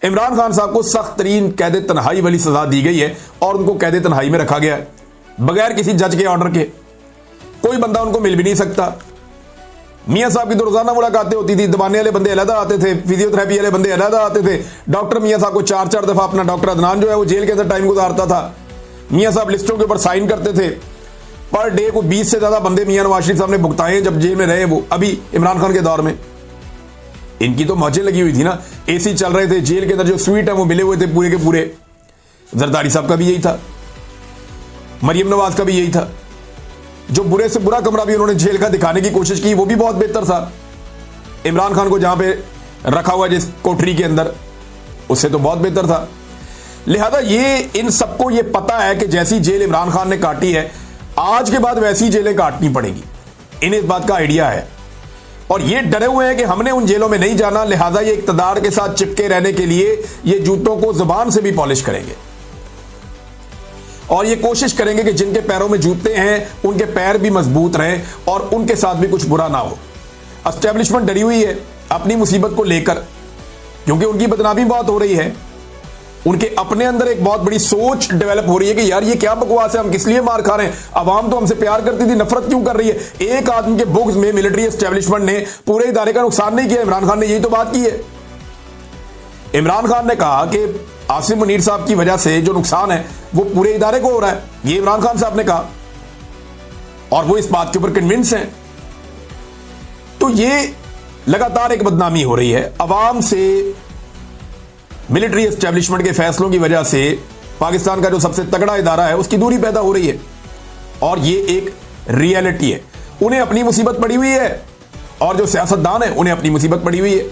इमरान खान साहब को सख्त तरीन कैद तन्हाई वाली सजा दी गई है और उनको कैद तन्हाई में रखा गया है बगैर किसी जज के ऑर्डर के। कोई बंदा उनको मिल भी नहीं सकता। मियां साहब की तो रोजाना मुलाकातें होती थी, दबाने वाले बंदे अलग आते थे, फिजियोथेरेपी वाले बंदे अलग आते थे। डॉक्टर मियां साहब को चार चार दफा अपना डॉक्टर अदनान जो है वो जेल के अंदर टाइम गुजारता था। मियां साहब लिस्टों के ऊपर साइन करते थे। पर डे को 20 से ज्यादा बंदे मियां नवाज शरीफ साहब ने भुगताए जब जेल में रहे वो अभी इमरान खान के दौर में। इनकी तो मौजें लगी हुई थी ना, एसी चल रहे थे, जेल के अंदर जो स्वीट है वो मिले हुए थे पूरे के पूरे। जरदारी साहब का भी यही था, मरियम नवाज का भी यही था। जो बुरे से बुरा कमरा भी उन्होंने जेल का दिखाने की कोशिश की वो भी बहुत बेहतर था। इमरान खान को जहां पे रखा हुआ जिस कोठरी के अंदर उससे तो बहुत बेहतर था। लिहाजा ये इन सबको ये पता है कि जैसी जेल इमरान खान ने काटी है आज के बाद वैसी जेलें काटनी पड़ेगी। इन्हें इस बात का आइडिया है और ये डरे हुए हैं कि हमने उन जेलों में नहीं जाना। लिहाजा ये इक्तदार के साथ चिपके रहने के लिए ये जूतों को जुबान से भी पॉलिश करेंगे और ये कोशिश करेंगे कि जिनके पैरों में जूते हैं उनके पैर भी मजबूत रहें और उनके साथ भी कुछ बुरा ना हो। एस्टेब्लिशमेंट डरी हुई है अपनी मुसीबत को लेकर क्योंकि उनकी बदनामी बहुत हो रही है। उनके अपने अंदर एक बहुत बड़ी सोच डेवलप हो रही है कि यार ये क्या बकवास है, हम किस लिए मार खा रहे हैं, अवाम तो हमसे प्यार करती थी, नफरत क्यों कर रही है। एक आदमी के बुग्ज में मिलिट्री एस्टेब्लिशमेंट ने पूरे इदारे का नुकसान नहीं किया। इमरान खान ने यही तो बात की है। इमरान खान ने कहा कि आसिम मुनीर साहब की वजह से जो नुकसान है वो पूरे इदारे को हो रहा है, ये इमरान खान साहब ने कहा और वो इस बात के ऊपर कन्विंस हैं। तो ये लगातार एक बदनामी हो रही है अवाम से। मिलिट्री एस्टेब्लिशमेंट के फैसलों की वजह से पाकिस्तान का जो सबसे तगड़ा इदारा है उसकी दूरी पैदा हो रही है और ये एक रियलिटी है। उन्हें अपनी मुसीबत पड़ी हुई है और जो सियासतदान है उन्हें अपनी मुसीबत पड़ी हुई है।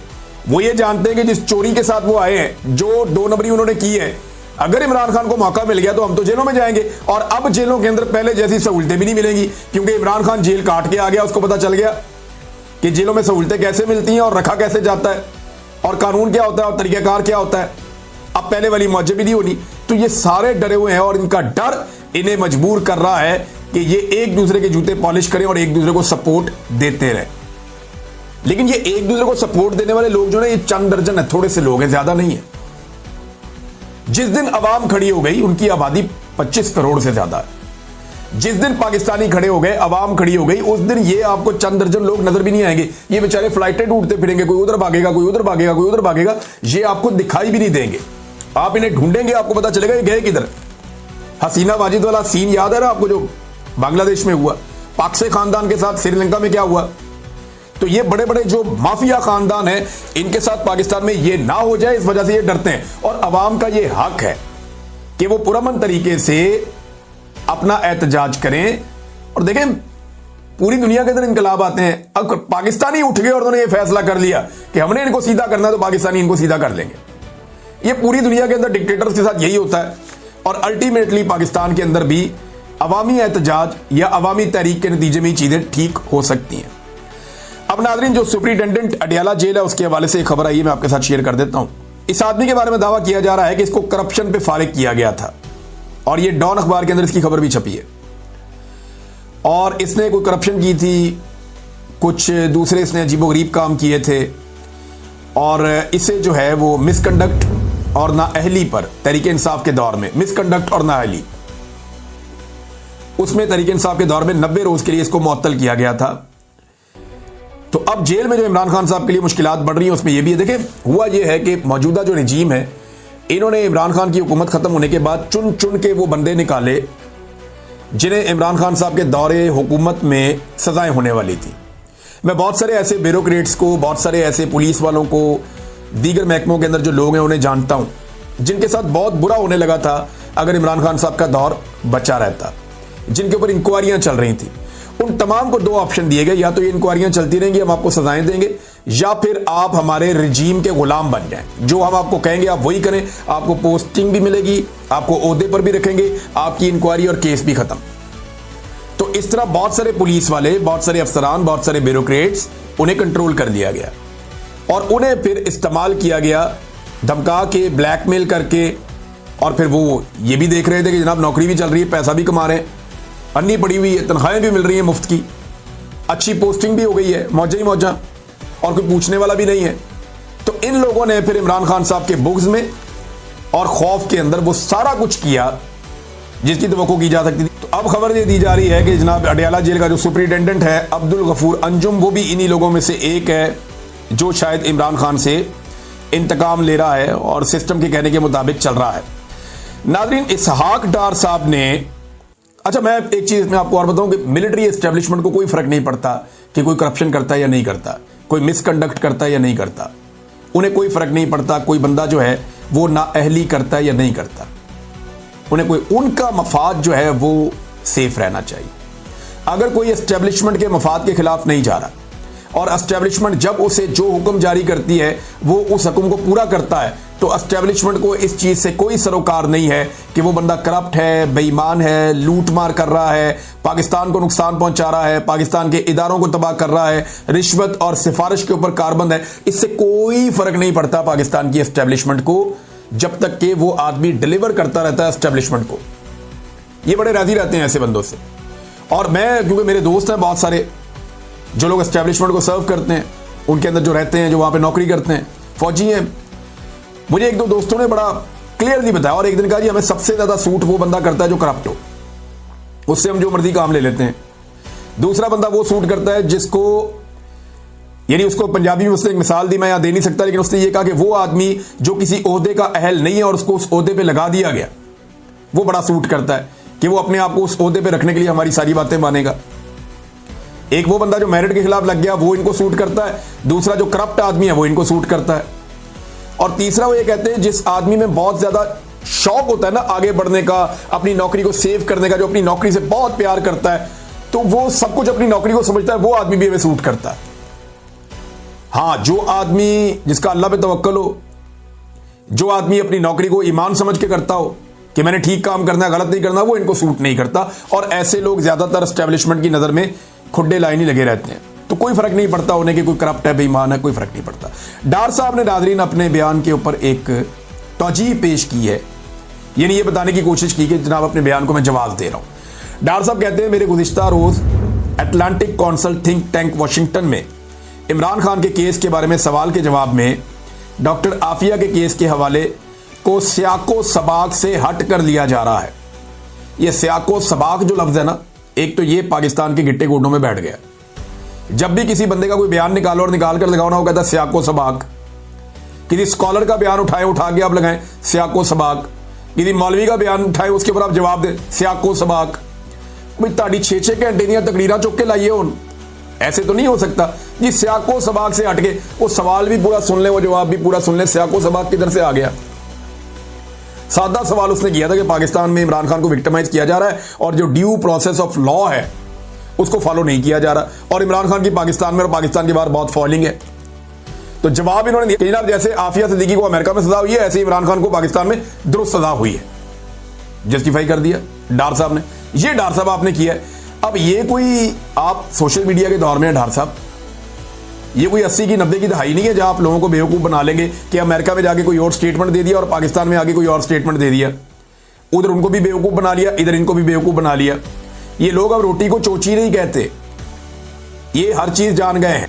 वो ये जानते हैं कि जिस चोरी के साथ वो आए हैं, जो 2 नंबरी उन्होंने की है, अगर इमरान खान को मौका मिल गया तो हम तो जेलों में जाएंगे और अब जेलों के अंदर पहले जैसी सहूलतें भी नहीं मिलेंगी क्योंकि इमरान खान जेल काट के आ गया। उसको पता चल गया कि जेलों में सहूलतें कैसे मिलती हैं और रखा कैसे जाता है और कानून क्या होता है और तरीकाकार क्या होता है। अब पहले वाली मौजें भी नहीं होनी। तो ये सारे डरे हुए हैं और इनका डर इन्हें मजबूर कर रहा है कि ये एक दूसरे के जूते पॉलिश करें और एक दूसरे को सपोर्ट देते रहें। लेकिन ये एक दूसरे को सपोर्ट देने वाले लोग जो है ये चंद दर्जन है, थोड़े से लोग हैं, ज्यादा नहीं है। जिस दिन अवाम खड़ी हो गई उनकी आबादी 25 करोड़ से ज्यादा है। जिस दिन पाकिस्तानी खड़े हो गए, अवाम खड़ी हो गई, उस दिन ये आपको चंद दर्जन लोग नजर भी नहीं आएंगे। ये बेचारे फ्लाइटें ढूंढते फिरेंगे, कोई उधर भागेगा, कोई उधर भागेगा, कोई उधर भागेगा। ये आपको दिखाई भी नहीं देंगे। आप इन्हें ढूंढेंगे, आपको पता चलेगा ये गए किधर। हसीना वाजिद वाला सीन याद है ना आपको, जो बांग्लादेश में हुआ, पाकसे खानदान के साथ श्रीलंका में क्या हुआ। तो ये बड़े बड़े जो माफिया खानदान है इनके साथ पाकिस्तान में ये ना हो जाए, इस वजह से ये डरते हैं। और अवाम का ये हक है कि वो पुरअमन तरीके से अपना एहतजाज करें। और देखें पूरी दुनिया के अंदर इनकलाब आते हैं। अब पाकिस्तानी उठ गए और उन्होंने ये फैसला कर लिया कि हमने इनको सीधा करना है तो पाकिस्तानी इनको सीधा कर लेंगे। ये पूरी दुनिया के अंदर डिक्टेटर्स के साथ यही होता है और अल्टीमेटली पाकिस्तान के अंदर भी अवामी एहतजाज या अवामी तहरीक के नतीजे में ही चीजें ठीक हो सकती हैं। अब नाज़रीन, जो सुपरिटेंडेंट अडियाला जेल है उसके हवाले से एक खबर आई है, मैं आपके साथ शेयर कर देता हूं। इस आदमी के बारे में दावा किया जा रहा है कि इसको करप्शन पे फारिग किया गया था और ये डॉन अखबार के अंदर इसकी खबर भी छपी है। और इसने कोई करप्शन की थी, कुछ दूसरे इसने अजीबोगरीब काम किए थे और इसे जो है वो मिसकंडक्ट और नाअहली पर तहरीक इंसाफ के दौर में, मिसकंडक्ट और नाअहली, उसमें तहरीक इंसाफ के दौर में 90 रोज के लिए इसको मुअत्तल किया गया था। तो अब जेल में जो इमरान खान साहब के लिए मुश्किलात बढ़ रही हैं उसमें यह भी है। देखें हुआ यह है कि मौजूदा जो रजीम है इन्होंने इमरान खान की हुकूमत खत्म होने के बाद चुन चुन के वो बंदे निकाले जिन्हें इमरान खान साहब के दौरे हुकूमत में सजाएं होने वाली थी। मैं बहुत सारे ऐसे ब्यूरोक्रेट्स को, बहुत सारे ऐसे पुलिस वालों को, दीगर महकमों के अंदर जो लोग हैं उन्हें जानता हूं जिनके साथ बहुत बुरा होने लगा था अगर इमरान खान साहब का दौर बचा रहता, जिनके ऊपर इंक्वायरियां चल रही थी। उन तमाम को 2 ऑप्शन दिए गए, या तो ये इंक्वायरियां चलती रहेंगी, हम आपको सजाएं देंगे, या फिर आप हमारे रजीम के गुलाम बन जाएं। जो हम आपको कहेंगे आप वही करें, आपको पोस्टिंग भी मिलेगी, आपको ओहदे पर भी रखेंगे, आपकी इंक्वायरी और केस भी खत्म। तो इस तरह बहुत सारे पुलिस वाले, बहुत सारे अफसरान, बहुत सारे ब्यूरोक्रेट्स, उन्हें कंट्रोल कर लिया गया और उन्हें फिर इस्तेमाल किया गया धमका के, ब्लैकमेल करके। और फिर वो ये भी देख रहे थे कि जनाब नौकरी भी चल रही है, पैसा भी कमा रहे हैं, अन्नी पड़ी हुई है, तनख्वाहें भी मिल रही हैं मुफ्त की, अच्छी पोस्टिंग भी हो गई है, मौजा ही मौजा, और कोई पूछने वाला भी नहीं है। तो इन लोगों ने फिर इमरान खान साहब के बुग़्ज़ में और खौफ के अंदर वो सारा कुछ किया जिसकी तवक्को की जा सकती थी। तो अब खबर ये दी जा रही है कि जनाब अडयाला जेल का जो सुपरिटेंडेंट है अब्दुल गफूर अंजुम, वो भी इन्हीं लोगों में से एक है जो शायद इमरान खान से इंतकाम ले रहा है और सिस्टम के कहने के मुताबिक चल रहा है। नाज़रीन, इसहाक डार साहब ने, अच्छा मैं एक चीज़ में आपको और बताऊं कि मिलिट्री एस्टेब्लिशमेंट को कोई फर्क नहीं पड़ता कि कोई करप्शन करता है या नहीं करता, कोई मिसकंडक्ट करता है या नहीं करता। उन्हें कोई फर्क नहीं पड़ता कोई बंदा जो है वो नाअहली करता है या नहीं करता। उन्हें कोई, उनका मफाद जो है वो सेफ रहना चाहिए। अगर कोई एस्टेब्लिशमेंट के मफाद के खिलाफ नहीं जा रहा और एस्टेब्लिशमेंट जब उसे जो हुक्म जारी करती है वो उस हुक्म को पूरा करता है, तो एस्टेब्लिशमेंट को इस चीज़ से कोई सरोकार नहीं है कि वो बंदा करप्ट है, बेईमान है, लूट मार कर रहा है, पाकिस्तान को नुकसान पहुंचा रहा है, पाकिस्तान के इदारों को तबाह कर रहा है, रिश्वत और सिफारिश के ऊपर कारबंद है। इससे कोई फर्क नहीं पड़ता पाकिस्तान की एस्टेब्लिशमेंट को, जब तक कि वो आदमी डिलीवर करता रहता है एस्टेब्लिशमेंट को। ये बड़े राजी रहते हैं ऐसे बंदों से। और मैं, क्योंकि मेरे दोस्त हैं बहुत सारे जो लोग एस्टेब्लिशमेंट को सर्व करते हैं, उनके अंदर जो रहते हैं, जो वहां पे नौकरी करते हैं, फौजी हैं, मुझे एक दो दोस्तों ने बड़ा क्लियरली बताया और एक दिन कहा जी हमें सबसे ज्यादा सूट वो बंदा करता है जो करप्ट हो, उससे हम जो मर्जी काम ले लेते हैं। दूसरा बंदा वो सूट करता है जिसको, यानी उसको पंजाबी में उसने एक मिसाल दी, मैं यहां दे नहीं सकता, लेकिन उसने ये कहा कि वो आदमी जो किसी ओहदे का अहल नहीं है और उसको उस ओहदे पे लगा दिया गया, वो बड़ा सूट करता है कि वो अपने आप को उस ओहदे पे रखने के लिए हमारी सारी बातें मानेगा। एक वो बंदा जो मेरिट के खिलाफ लग गया वो इनको सूट करता है, दूसरा जो करप्ट आदमी है वो इनको सूट करता है, और तीसरा वो ये कहते हैं जिस आदमी में बहुत ज्यादा शौक होता है ना आगे बढ़ने का, अपनी नौकरी को सेव करने का, जो अपनी नौकरी से बहुत प्यार करता है, तो वो सब कुछ अपनी नौकरी को समझता है, वो आदमी भी हमें सूट करता है। हाँ, जो आदमी जिसका अल्लाह पे तवक्कल हो, जो आदमी अपनी नौकरी को ईमान समझ के करता हो कि मैंने ठीक काम करना है, गलत नहीं करना, वो इनको सूट नहीं करता। और ऐसे लोग ज्यादातर एस्टेब्लिशमेंट की नजर में खुड्डे लाइन ही लगे रहते हैं, तो कोई फर्क नहीं पड़ता उन्हें कि कोई करप्ट है, बेईमान है, कोई फर्क नहीं पड़ता। डार साहब ने नाज़रीन अपने बयान के ऊपर एक तौजीह पेश की है, यानी ये बताने की कोशिश की कि जनाब अपने बयान को मैं जवाब दे रहा हूं। डार साहब कहते हैं मेरे गुज़िश्ता रोज Atlantic Council think tank Washington में इमरान खान के केस के बारे में सवाल के जवाब में डॉक्टर आफिया के केस के हवाले को सियाको सबाक से हट कर लिया जा रहा है। यह सियाको सबाक जो लफ्ज है ना, एक तो ये पाकिस्तान के गिट्टे गोडों में बैठ गया। जब भी किसी बंदे का कोई बयान निकालो और निकाल कर लगाओ ना, वो कहता है सियाको सबाक। किसी स्कॉलर का बयान उठाए, उठा के आप लगाएं सियाको सबाक। किसी मौलवी का बयान उठाए, उसके ऊपर आप जवाब दें सियाको सबाक। भाई ताड़ी 6-6 घंटे दी तकरीरा चुक के लाइए उन, ऐसे तो नहीं हो सकता जी। सियाको सबाक से हट के वो सवाल भी पूरा सुन ले, वो जवाब भी पूरा सुन ले, सियाको सबाक किधर से आ गया। सादा सवाल उसने किया था कि पाकिस्तान में इमरान खान को विक्टिमाइज किया जा रहा है और जो ड्यू प्रोसेस ऑफ लॉ है उसको फॉलो नहीं किया जा रहा, और इमरान खान की पाकिस्तान में और पाकिस्तान के बाहर बहुत फॉलोइंग है। तो जवाब इन्होंने दिया जनाब, जैसे आफिया सिद्दीकी को अमेरिका में सजा हुई है, ऐसे इमरान खान को पाकिस्तान में दुरुस्त सजा हुई है। जस्टिफाई कर दिया डार साहब ने। ये डार साहब आपने किया है। अब ये कोई, आप सोशल मीडिया के दौर में डार साहब, ये कोई 80 की 90 की दहाई नहीं है जहां आप लोगों को बेवकूफ बना लेंगे कि अमेरिका में जाके कोई और स्टेटमेंट दे दिया और पाकिस्तान में आके कोई और स्टेटमेंट दे दिया, उधर उनको भी बेवकूफ बना लिया, इधर इनको भी बेवकूफ बना लिया। ये लोग अब रोटी को चोची नहीं कहते, ये हर चीज जान गए हैं।